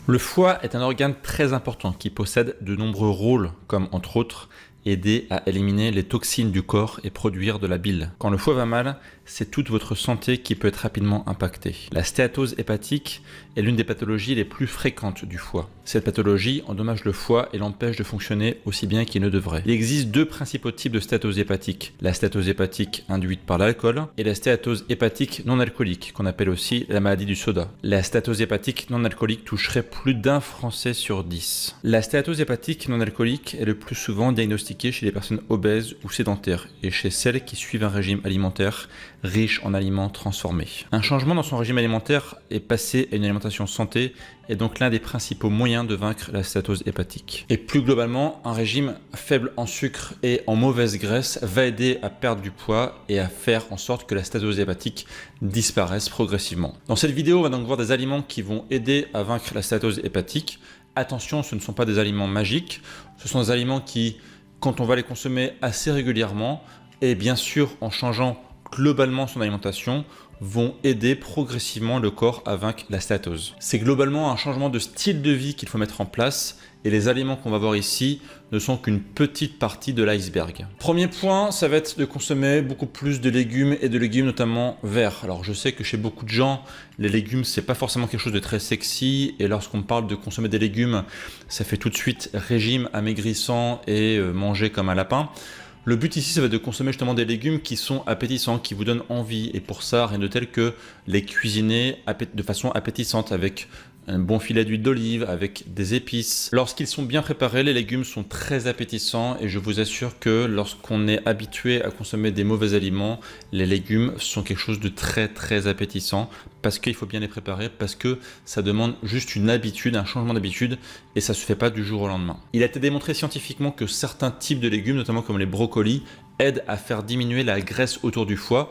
Le foie est un organe très important qui possède de nombreux rôles, comme entre autres aider à éliminer les toxines du corps et produire de la bile. Quand le foie va mal, c'est toute votre santé qui peut être rapidement impactée. La stéatose hépatique est l'une des pathologies les plus fréquentes du foie. Cette pathologie endommage le foie et l'empêche de fonctionner aussi bien qu'il ne devrait. Il existe deux principaux types de stéatose hépatique. La stéatose hépatique induite par l'alcool et la stéatose hépatique non alcoolique, qu'on appelle aussi la maladie du soda. La stéatose hépatique non alcoolique toucherait plus d'un Français sur 10. La stéatose hépatique non alcoolique est le plus souvent diagnostiquée chez les personnes obèses ou sédentaires et chez celles qui suivent un régime alimentaire riche en aliments transformés. Un changement dans son régime alimentaire et passer à une alimentation santé est donc l'un des principaux moyens de vaincre la stéatose hépatique. Et plus globalement, un régime faible en sucre et en mauvaise graisse va aider à perdre du poids et à faire en sorte que la stéatose hépatique disparaisse progressivement. Dans cette vidéo, on va donc voir des aliments qui vont aider à vaincre la stéatose hépatique. Attention, ce ne sont pas des aliments magiques, ce sont des aliments qui, quand on va les consommer assez régulièrement et bien sûr en changeant globalement son alimentation, vont aider progressivement le corps à vaincre la stéatose. C'est globalement un changement de style de vie qu'il faut mettre en place et les aliments qu'on va voir ici ne sont qu'une petite partie de l'iceberg. Premier point, ça va être de consommer beaucoup plus de légumes et de légumes notamment verts. Alors je sais que chez beaucoup de gens, les légumes c'est pas forcément quelque chose de très sexy et lorsqu'on parle de consommer des légumes, ça fait tout de suite régime amaigrissant et manger comme un lapin. Le but ici, ça va être de consommer justement des légumes qui sont appétissants, qui vous donnent envie. Et pour ça, rien de tel que les cuisiner de façon appétissante avec un bon filet d'huile d'olive, avec des épices. Lorsqu'ils sont bien préparés, les légumes sont très appétissants et je vous assure que lorsqu'on est habitué à consommer des mauvais aliments, les légumes sont quelque chose de très appétissant parce qu'il faut bien les préparer, parce que ça demande juste une habitude, un changement d'habitude et ça se fait pas du jour au lendemain. Il a été démontré scientifiquement que certains types de légumes, notamment comme les brocolis, aident à faire diminuer la graisse autour du foie.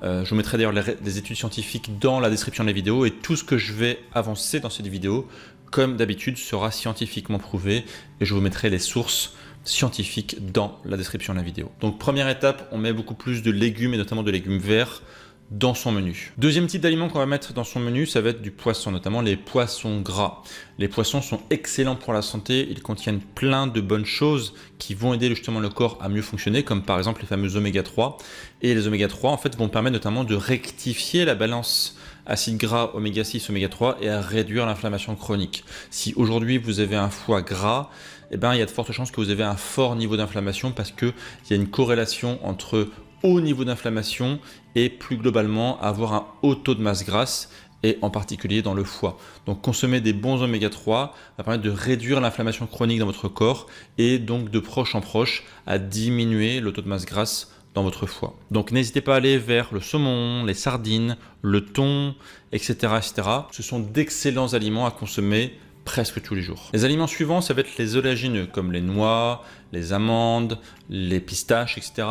Je vous mettrai d'ailleurs les études scientifiques dans la description de la vidéo et tout ce que je vais avancer dans cette vidéo, comme d'habitude, sera scientifiquement prouvé et je vous mettrai les sources scientifiques dans la description de la vidéo. Donc première étape, on met beaucoup plus de légumes et notamment de légumes verts dans son menu. Deuxième type d'aliment qu'on va mettre dans son menu, ça va être du poisson, notamment les poissons gras. Les poissons sont excellents pour la santé, ils contiennent plein de bonnes choses qui vont aider justement le corps à mieux fonctionner, comme par exemple les fameux oméga 3. Et les oméga 3 en fait vont permettre notamment de rectifier la balance acide gras oméga 6, oméga 3 et à réduire l'inflammation chronique. Si aujourd'hui vous avez un foie gras, eh ben, il y a de fortes chances que vous avez un fort niveau d'inflammation parce qu'il y a une corrélation entre haut niveau d'inflammation et plus globalement avoir un haut taux de masse grasse et en particulier dans le foie. Donc consommer des bons oméga 3 va permettre de réduire l'inflammation chronique dans votre corps et donc de proche en proche à diminuer le taux de masse grasse dans votre foie. Donc n'hésitez pas à aller vers le saumon, les sardines, le thon, etc. etc. Ce sont d'excellents aliments à consommer presque tous les jours. Les aliments suivants, ça va être les oléagineux comme les noix, les amandes, les pistaches, etc.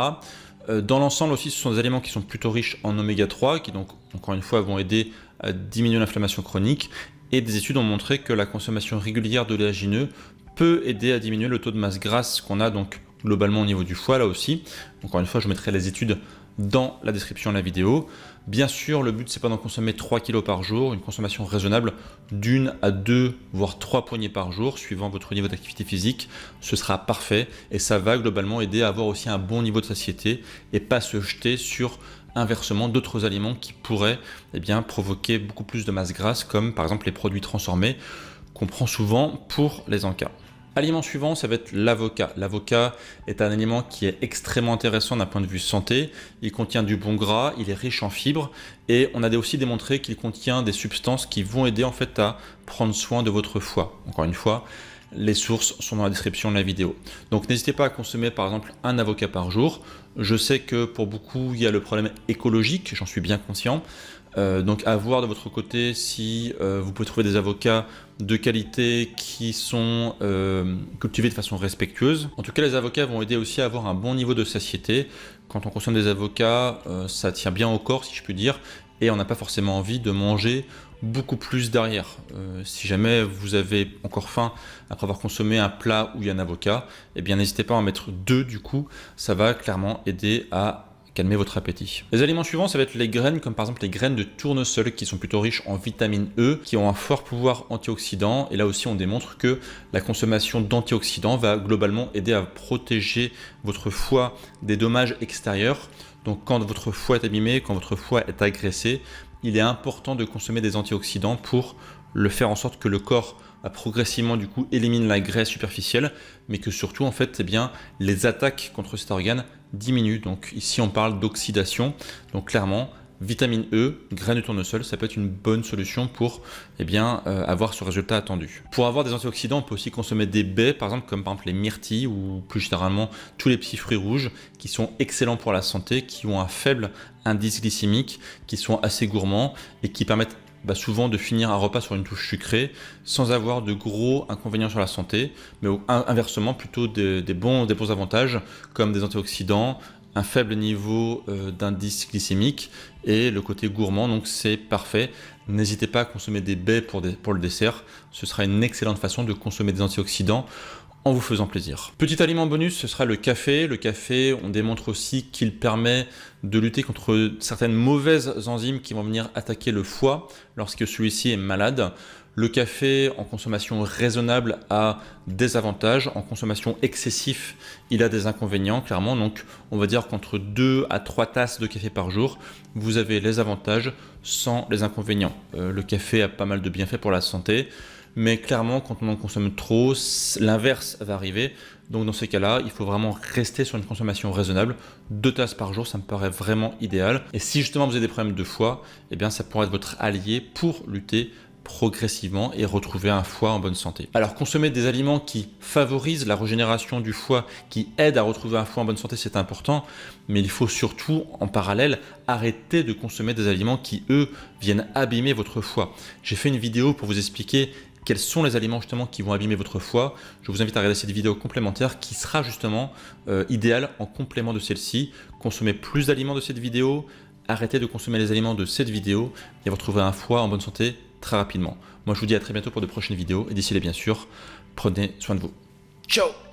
Dans l'ensemble aussi, ce sont des aliments qui sont plutôt riches en oméga 3, qui donc, encore une fois, vont aider à diminuer l'inflammation chronique. Et des études ont montré que la consommation régulière d'oléagineux peut aider à diminuer le taux de masse grasse qu'on a donc globalement au niveau du foie là aussi. Encore une fois, je mettrai les études dans la description de la vidéo. Bien sûr, le but, c'est pas d'en consommer 3 kg par jour, une consommation raisonnable d'1 à 2, voire 3 poignées par jour, suivant votre niveau d'activité physique, ce sera parfait et ça va globalement aider à avoir aussi un bon niveau de satiété et pas se jeter sur inversement d'autres aliments qui pourraient provoquer beaucoup plus de masse grasse, comme par exemple les produits transformés qu'on prend souvent pour les encas. Aliment suivant, ça va être l'avocat. L'avocat est un aliment qui est extrêmement intéressant d'un point de vue santé. Il contient du bon gras, il est riche en fibres et on a aussi démontré qu'il contient des substances qui vont aider en fait à prendre soin de votre foie. Encore une fois, les sources sont dans la description de la vidéo. Donc n'hésitez pas à consommer par exemple un avocat par jour. Je sais que pour beaucoup, il y a le problème écologique, j'en suis bien conscient. Donc à voir de votre côté si vous pouvez trouver des avocats de qualité qui sont cultivés de façon respectueuse. En tout cas, les avocats vont aider aussi à avoir un bon niveau de satiété. Quand on consomme des avocats, ça tient bien au corps si je puis dire, et on n'a pas forcément envie de manger beaucoup plus derrière. Si jamais vous avez encore faim après avoir consommé un plat où il y a un avocat, eh bien n'hésitez pas à en mettre 2 du coup, ça va clairement aider à calmer votre appétit. Les aliments suivants, ça va être les graines, comme par exemple les graines de tournesol qui sont plutôt riches en vitamine E, qui ont un fort pouvoir antioxydant. Et là aussi, on démontre que la consommation d'antioxydants va globalement aider à protéger votre foie des dommages extérieurs. Donc quand votre foie est abîmé, quand votre foie est agressé, il est important de consommer des antioxydants pour le faire en sorte que le corps progressivement du coup élimine la graisse superficielle, mais que surtout en fait les attaques contre cet organe diminuent. Donc ici on parle d'oxydation. Donc clairement, vitamine E, graines de tournesol, ça peut être une bonne solution pour avoir ce résultat attendu. Pour avoir des antioxydants, on peut aussi consommer des baies, par exemple comme par exemple les myrtilles ou plus généralement tous les petits fruits rouges qui sont excellents pour la santé, qui ont un faible indice glycémique, qui sont assez gourmands et qui permettent souvent de finir un repas sur une touche sucrée sans avoir de gros inconvénients sur la santé, mais inversement plutôt des bons avantages comme des antioxydants, un faible niveau d'indice glycémique et le côté gourmand, donc c'est parfait. N'hésitez pas à consommer des baies pour le dessert, ce sera une excellente façon de consommer des antioxydants en vous faisant plaisir. Petit aliment bonus, ce sera le café. Le café, on démontre aussi qu'il permet de lutter contre certaines mauvaises enzymes qui vont venir attaquer le foie lorsque celui-ci est malade. Le café en consommation raisonnable a des avantages, en consommation excessive, il a des inconvénients clairement. Donc on va dire qu'entre 2 à 3 tasses de café par jour, vous avez les avantages sans les inconvénients. Le café a pas mal de bienfaits pour la santé. Mais clairement, quand on en consomme trop, l'inverse va arriver. Donc dans ces cas-là, il faut vraiment rester sur une consommation raisonnable. 2 tasses par jour, ça me paraît vraiment idéal. Et si justement vous avez des problèmes de foie, ça pourrait être votre allié pour lutter progressivement et retrouver un foie en bonne santé. Alors consommer des aliments qui favorisent la régénération du foie, qui aident à retrouver un foie en bonne santé, c'est important, mais il faut surtout en parallèle arrêter de consommer des aliments qui eux viennent abîmer votre foie. J'ai fait une vidéo pour vous expliquer quels sont les aliments justement qui vont abîmer votre foie. Je vous invite à regarder cette vidéo complémentaire qui sera justement idéale en complément de celle-ci. Consommez plus d'aliments de cette vidéo, arrêtez de consommer les aliments de cette vidéo et vous retrouverez un foie en bonne santé très rapidement. Moi je vous dis à très bientôt pour de prochaines vidéos et d'ici là bien sûr, prenez soin de vous. Ciao!